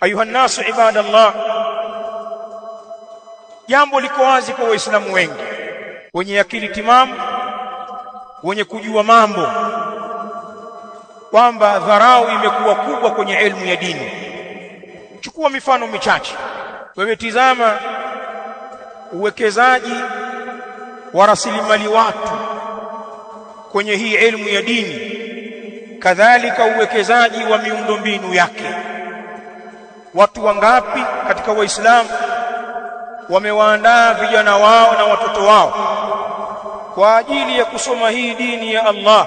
Ayuha nasu ibadallah, jambo liko wazi kwa waislamu wengi wenye akili timamu, wenye kujua mambo, kwamba dharau imekuwa kubwa kwenye elimu ya dini. Chukua mifano michache. Wewe tizama uwekezaji wa rasilimali watu kwenye hii elimu ya dini, kadhalika uwekezaji wa miundombinu yake. Watu wangapi katika waislamu wamewaandaa vijana wao na watoto wao kwa ajili ya kusoma hii dini ya Allah,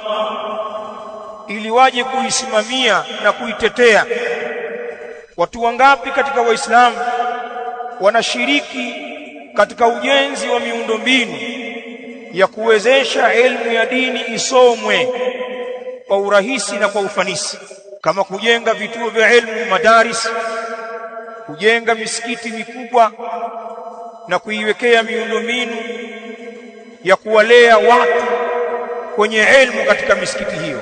ili waje kuisimamia na kuitetea? Watu wangapi katika waislamu wanashiriki katika ujenzi wa miundombinu ya kuwezesha elimu ya dini isomwe kwa urahisi na kwa ufanisi, kama kujenga vituo vya elimu, madaris, kujenga misikiti mikubwa na kuiwekea miundombinu ya kuwalea watu kwenye elimu katika misikiti hiyo?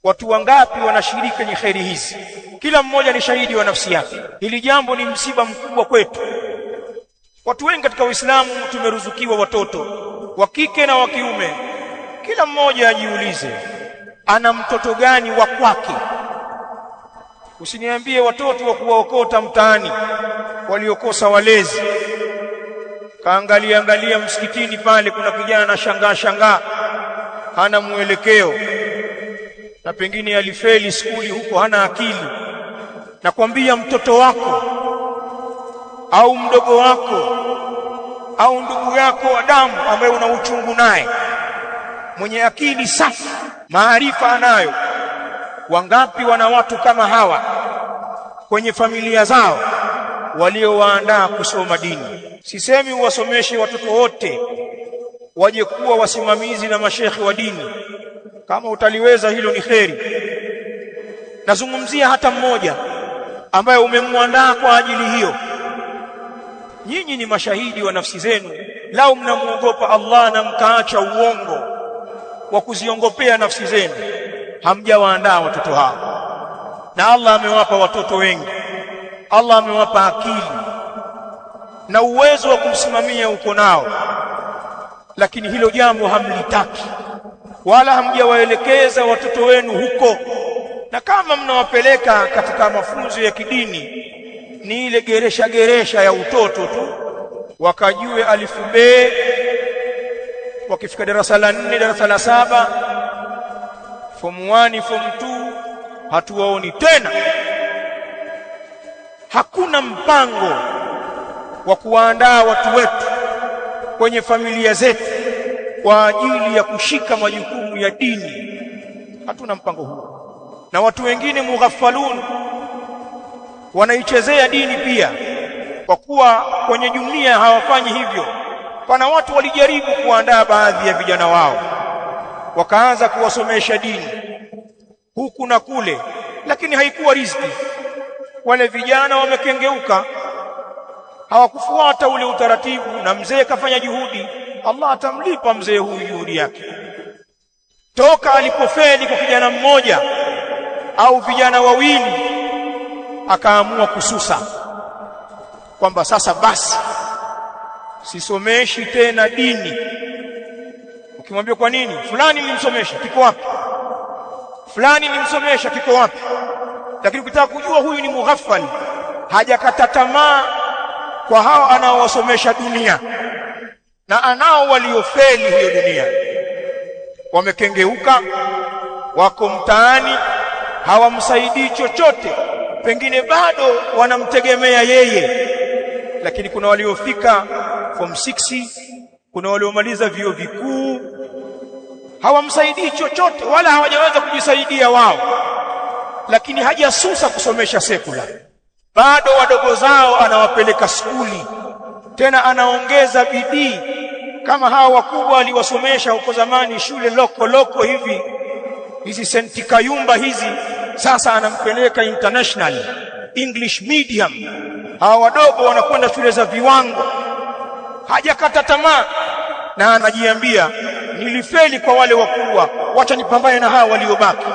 Watu wangapi wanashiriki kwenye khairi hizi? Kila mmoja ni shahidi wa nafsi yake. Hili jambo ni msiba mkubwa kwetu. Watu wengi katika Uislamu tumeruzukiwa watoto wa kike na wa kiume. Kila mmoja ajiulize, ana mtoto gani wa kwake? Usiniambie watoto wa kuwaokota mtaani waliokosa walezi. Kaangalia msikitini pale, kuna kijana na shangaa hana mwelekeo, na pengine alifeli skuli huko, hana akili. Nakwambia mtoto wako au mdogo wako au ndugu yako wa damu ambaye una uchungu naye, mwenye akili safi, maarifa anayo, wangapi wana watu kama hawa kwenye familia zao waliowaandaa kusoma dini? Sisemi uwasomeshe watoto wote waje kuwa wasimamizi na mashekhi wa dini. Kama utaliweza hilo ni kheri. Nazungumzia hata mmoja ambaye umemwandaa kwa ajili hiyo. Nyinyi ni mashahidi wa nafsi zenu. Lau mnamuogopa Allah na mkaacha uongo wa kuziongopea nafsi zenu, hamjawaandaa watoto hao. Na Allah amewapa watoto wengi, Allah amewapa akili na uwezo wa kumsimamia uko nao, lakini hilo jambo hamlitaki wala hamjawaelekeza watoto wenu huko. Na kama mnawapeleka katika mafunzo ya kidini, ni ile geresha ya utoto tu, wakajue alifu be, wakifika darasa la 4, darasa la 7, form 1, form 2, hatuwaoni tena. Hakuna mpango wa kuwaandaa watu wetu kwenye familia zetu kwa ajili ya kushika majukumu ya dini. Hatuna mpango huo. Na watu wengine mughafalun wanaichezea dini pia, kwa kuwa kwenye dunia hawafanyi hivyo. Pana watu walijaribu kuandaa baadhi ya vijana wao, wakaanza kuwasomesha dini huku na kule, lakini haikuwa riziki. Wale vijana wamekengeuka, hawakufuata ule utaratibu, na mzee kafanya juhudi. Allah atamlipa mzee huyu juhudi yake. Toka alipofeli kwa kijana mmoja au vijana wawili, akaamua kususa kwamba sasa basi sisomeshi tena dini. Ukimwambia kwa nini? Fulani nilimsomesha, kiko wapi? Fulani nilimsomesha, kiko wapi? Lakini ukitaka kujua huyu ni mughaffal, hajakata tamaa kwa hao anaowasomesha dunia, na anao waliofeli hiyo dunia, wamekengeuka, wako mtaani, hawamsaidii chochote, pengine bado wanamtegemea yeye. Lakini kuna waliofika form 6, kuna waliomaliza vyuo vikuu, hawamsaidii chochote wala hawajaweza kujisaidia wao, lakini hajasusa kusomesha sekula. Bado wadogo zao anawapeleka skuli, tena anaongeza bidii. Kama hao wakubwa aliwasomesha huko zamani shule loko hivi, hizi senti kayumba hizi, sasa anampeleka international English medium. Hawa wadogo wanakwenda shule za viwango. Hajakata tamaa, na anajiambia nilifeli kwa wale wakubwa, wacha nipambane na hawa waliobaki.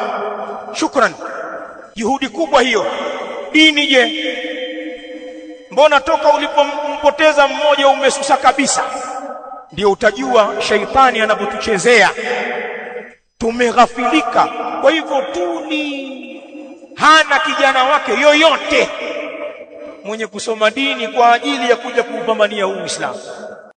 Shukran, juhudi kubwa hiyo. Dini je? Mbona toka ulipompoteza mmoja umesusa kabisa? Ndio utajua shaitani anapotuchezea tumeghafilika. Kwa hivyo hana kijana wake yoyote mwenye kusoma dini kwa ajili ya kuja kuupambania Uislamu.